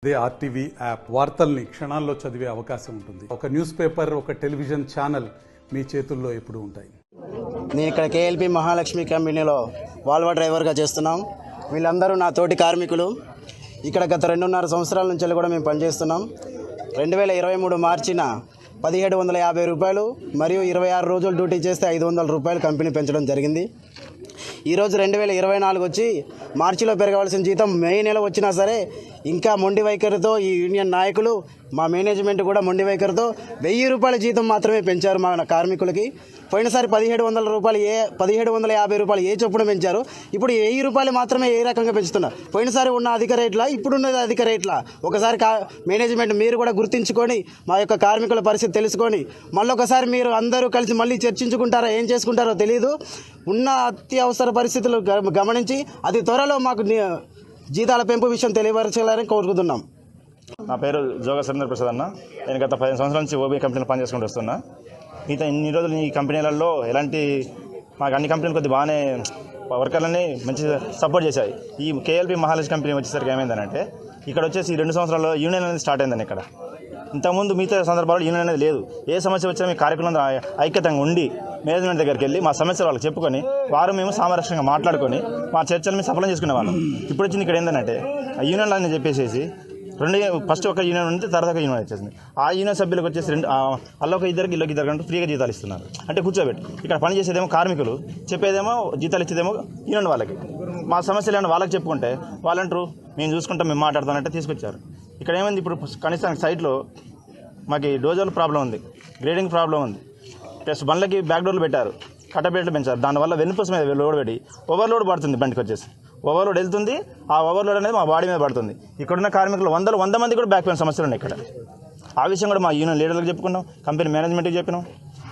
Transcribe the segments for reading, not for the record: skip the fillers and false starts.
ఇదే RTV app వార్తల్ని క్షణాల్లో చదివే అవకాశం ఉంటుంది. ఒక న్యూస్ పేపర్, ఒక టెలివిజన్ ఛానల్ మీ చేతుల్లో ఎప్పుడూ ఉంటాయి. నేను ఇక్కడ కేఎల్పి మహాలక్ష్మి కంపెనీలో వాల్వా డ్రైవర్గా చేస్తున్నాం. వీళ్ళందరూ నా తోటి కార్మికులు. ఇక్కడ గత 2.5 సంవత్సరాల నుంచి కూడా మేము పనిచేస్తున్నాం. 2023 మార్చిన 1750 రూపాయలు మరియు 26 రోజులు డ్యూటీ చేస్తే 500 రూపాయలు కంపెనీ పెంచడం జరిగింది. ఈరోజు 2024 వచ్చి మార్చిలో పెరగవలసిన జీతం మే నెల వచ్చినా సరే ఇంకా మొండి వైఖరితో ఈ యూనియన్ నాయకులు, మా మేనేజ్మెంట్ కూడా మొండి వైఖరితో 1000 రూపాయల జీతం మాత్రమే పెంచారు మా కార్మికులకి. పోయినసారి 1700 రూపాయలు 1750 రూపాయలు ఏ చొప్పున పెంచారు. ఇప్పుడు 1000 రూపాయలు మాత్రమే ఏ రకంగా పెంచుతున్నారు. పోయినసారి ఉన్న అధిక రేట్లా, ఇప్పుడున్నది అధిక రేట్లా? ఒకసారి మేనేజ్మెంట్ మీరు కూడా గుర్తించుకొని మా యొక్క కార్మికుల పరిస్థితి తెలుసుకొని మళ్ళొకసారి మీరు అందరూ కలిసి మళ్ళీ చర్చించుకుంటారో ఏం చేసుకుంటారో తెలియదు. ఉన్న అత్యవసర పరిస్థితులు గమనించి అతి త్వరలో మాకు జీతాల పెంపు విషయం తెలియపరచాలని కోరుకుంటున్నాం. నా పేరు జోగా సురేంద్ర ప్రసాద్ అన్న. నేను గత 15 సంవత్సరాల నుంచి ఓబీ కంపెనీలో పనిచేసుకుంటూ వస్తున్నా. మిగతా ఇన్ని రోజులు ఈ కంపెనీలలో ఎలాంటి మాకు అన్ని కంపెనీలు కొద్దిగా బాగానే వర్కర్లని మంచి సపోర్ట్ చేశాయి. ఈ కేఎల్పి మహాలక్ష్మి కంపెనీ వచ్చేసరికి ఏమైందనంటే ఇక్కడ వచ్చేసి 2 సంవత్సరాల్లో యూనియన్ అనేది స్టార్ట్ అయిందని. ఇక్కడ ఇంతకుముందు మిగతా సందర్భాల్లో యూనియన్ అనేది లేదు. ఏ సమస్య వచ్చినా మీ కార్యక్రమంలో ఐక్యతంగా ఉండి మేనేజ్మెంట్ దగ్గరికి వెళ్ళి మా సమస్యలు వాళ్ళకి చెప్పుకొని మేము సామరస్యంగా మాట్లాడుకొని మా చర్చలు మేము సఫలం చేసుకునేవాళ్ళం. ఇప్పుడు వచ్చింది ఇక్కడ ఏంటంటే యూనియన్లు అని చెప్పేసి ఫస్ట్ ఒక యూనియన్ ఉంది, తర్వాత ఒక యూనియన్ వచ్చేసింది. ఆ యూనియన్ సభ్యులకు వచ్చేసి అల్లొక ఇద్దరికి ఇల్లొక ఇద్దరు కంటూ ఫ్రీగా జీతాలు ఇస్తున్నారు. అంటే కూర్చోబెట్టి ఇక్కడ పని చేసేదేమో కార్మికులు, చెప్పేదేమో జీతాలు ఇచ్చేదేమో యూనియన్ వాళ్ళకి. మా సమస్యలు ఏమన్నా వాళ్ళకి చెప్పుకుంటే వాళ్ళంటారు మేము చూసుకుంటాం, మేము మాట్లాడతామంటే తీసుకొచ్చారు. ఇక్కడ ఏమైంది, ఇప్పుడు కనీసం సైట్లో మాకు డోజర్ల ప్రాబ్లం ఉంది, గ్రేడింగ్ ప్రాబ్లం ఉంది, ప్లస్ బండ్లకి బ్యాక్ డోర్లు పెట్టారు, కట్టబెట్లు పెంచారు. దానివల్ల వెన్నుపూస మీద లోడ్ పెట్టి ఓవర్లోడ్ పడుతుంది. బండికి వచ్చేసి ఓవర్లోడ్ వెళ్తుంది. ఆ ఓవర్లోడ్ అనేది మా బాడీ మీద పడుతుంది. ఇక్కడున్న కార్మికులు 100 మంది కూడా బ్యాక్ పెయిన్ సమస్యలు ఉన్నాయి ఇక్కడ. ఆ విషయం కూడా మా యూనియన్ లీడర్లకు చెప్పుకున్నాం, కంపెనీ మేనేజ్మెంట్కి చెప్పినాం.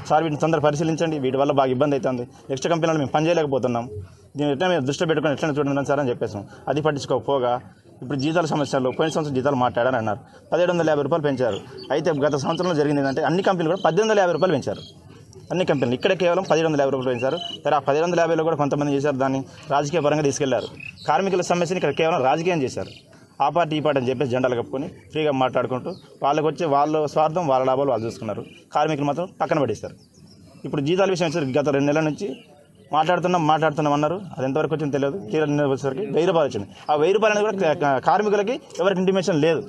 సార్ వీటిని తొందరగా పరిశీలించండి, వీటి వల్ల బాగా ఇబ్బంది అవుతుంది, నెక్స్ట్ కంపెనీలో మేము పని చేయలేకపోతున్నాం, దీన్ని ఎట్లా మేము దృష్టిలో పెట్టుకుని ఎట్లా చూడండి సార్ అని చెప్పేసాం. అది పట్టించుకోకపోగా ఇప్పుడు జీతాల సమస్యలు పోయిన సంవత్సరం జీతాలు మాట్లాడారని అన్నారు. 1750 రూపాయలు పెంచారు. అయితే గత సంవత్సరంలో జరిగింది ఏంటంటే అన్ని కంపెనీలు కూడా 1850 రూపాయలు పెంచారు. అన్ని కంపెనీలు ఇక్కడ కేవలం 1750 రూపాయలు పెంచారు. సరే, ఆ 1750లో కూడా కొంతమంది చేశారు, దాన్ని రాజకీయ పరంగా తీసుకెళ్లారు. కార్మికుల సమస్యని ఇక్కడ కేవలం రాజకీయం చేశారు. ఆ పార్టీ ఈ పార్టీ అని చెప్పేసి జెండాలు కప్పుకొని ఫ్రీగా మాట్లాడుకుంటూ వాళ్ళకి వచ్చే వాళ్ళ స్వార్థం, వాళ్ళ లాభాలు వాళ్ళు చూసుకున్నారు. కార్మికులు మాత్రం పక్కన పడేస్తారు. ఇప్పుడు జీతాల విషయం వచ్చేసరికి గత 2 నెలల నుంచి మాట్లాడుతున్నాం అన్నారు. అది ఎంతవరకు వచ్చిందో తెలియదు. వచ్చేసరికి 1000 రూపాయలు వచ్చింది. ఆ 1000 రూపాయలు అనేది కూడా కార్మికులకి ఎవరికి ఇంటిమేషన్ లేదు.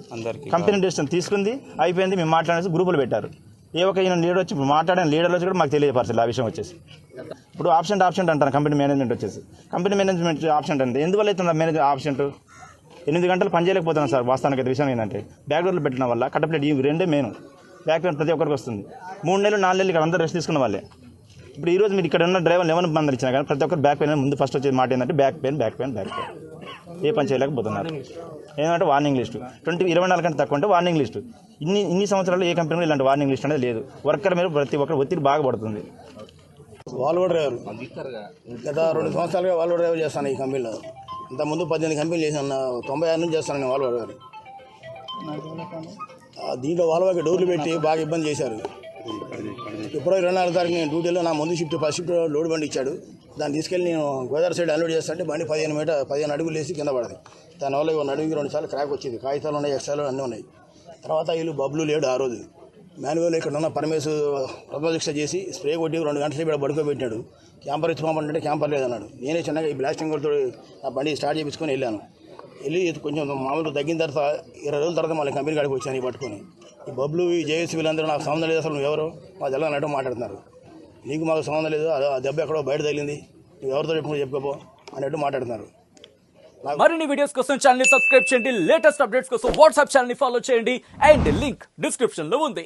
కంపెనీ డెసిషన్ తీసుకుంది, అయిపోయింది. మేము మాట్లాడేసి గ్రూపులు పెట్టారు. ఏ ఒక ఈయన లీడర్ వచ్చి మాట్లాడిన లీడర్లు వచ్చి కూడా మాకు తెలియపరచాలి ఆ విషయం వచ్చేసి. ఇప్పుడు ఆప్షెంట్ అంటారు కంపెనీ మేనేజ్మెంట్ వచ్చేసి. కంపెనీ మేనేజ్మెంట్ ఆప్షెంట్ అంటే ఎందువల్ల అవుతుంది మేనేజ్ ఆప్షెంట్? 8 గంటలు పని చేయలేకపోతున్నాం సార్. వాస్తవానికి అయితే విషయం ఏంటంటే బ్యాక్ డోర్లు పెట్టడం వల్ల కట్టప్లేట్ ఈ 2 మెయిన్ బ్యాక్ పెయిన్ ప్రతి ఒక్కరికి వస్తుంది. 3 నెలలు 4 నెలలు ఇక్కడ అందరూ రెస్ట్ తీసుకున్న వాళ్ళే. ఇప్పుడు ఈరోజు మీరు ఇక్కడ ఉన్న డ్రైవర్లు ఎవరిని మంది ఇచ్చినా కానీ ప్రతి ఒక్కరు బ్యాక్ పెయిన్ ముందు ఫస్ట్ వచ్చే మాట ఏంటంటే బ్యాక్ పెయిన్. ఏ పని చేయలేకపోతున్నారు. ఏంటంటే వార్నింగ్ లిస్టు 24 గంటలు తక్కువ అంటే వార్నింగ్ లిస్టు. ఇన్ని సంవత్సరాలు ఏ కంపెనీలో ఇలాంటి వార్నింగ్ లిస్ట్ అనేది లేదు. వర్కర్ మీద ప్రతి ఒక్కరు ఒత్తిడి బాగా పడుతుంది. వాల్వో డ్రైవర్ గత 2 సంవత్సరాలుగా వాల్వో డ్రైవర్ చేస్తాను ఈ కంపెనీలో. ఇంతకుముందు 18 కంపెనీలు చేశాను. 96 నుంచి చేస్తాను నేను వాల్వో డ్రైవర్. దీంట్లో వాల్వోకి డోర్లు పెట్టి బాగా ఇబ్బంది చేశారు. ఎప్పుడో 24 తారీఖు నేను డ్యూటీలో నా ముందు షిఫ్ట్ ఫస్ట్ షిఫ్ట్ లోడ్ బండి ఇచ్చాడు. దాన్ని తీసుకెళ్ళి నేను గోదావరి సైడ్ అన్లోడ్ చేస్తుంటే బండి 15 అడుగులు వేసి కింద పడదు. దానివల్ల నడుగుకి 2 సార్లు క్రాక్ వచ్చింది. కాగితాలు ఉన్నాయి, ఎక్స్ట్రాలు అన్నీ ఉన్నాయి. తర్వాత వీళ్ళు బబ్లు లేడు. ఆ రోజు మాన్యువల్ ఇక్కడ ఉన్న పరమేశ్ ప్రతిపరీక్ష చేసి స్ప్రే కొట్టి 2 గంటలు ఇక్కడ పడుకోబెట్టాడు. క్యాంపర్ ఇచ్చుకోమంటే క్యాంపర్ లేదన్నాడు. నేనే చిన్నగా ఈ బ్లాస్టింగ్ కొడుతూ నా బండి స్టార్ట్ చేయించుకొని వెళ్ళాను. వెళ్ళి కొంచెం మామూలు తగ్గిన తర్వాత 20 రోజుల తర్వాత మళ్ళీ కంపెనీ కాడికి వచ్చాను పట్టుకొని. ఈ బబ్లు, ఈ జేఎస్సీ వీళ్ళందరూ నాకు సంబంధం లేదు, అసలు నువ్వు ఎవరు మా జిల్లా నటు మాట్లాడుతున్నారు. నీకు మాకు సంబంధం లేదు, ఆ దెబ్బ ఎక్కడో బయట తగిలింది, నువ్వు ఎవరితో చెప్పుకోపో అన్నట్టు మాట్లాడుతున్నారు. మరిన్ని వీడియోస్ కోసం ఛానల్ ని సబ్స్క్రైబ్ చేయండి. లేటెస్ట్ అప్డేట్స్ కోసం వాట్సాప్ ఛానల్ ని ఫాలో చేయండి. అండ్ లింక్ డిస్క్రిప్షన్ లో ఉంది.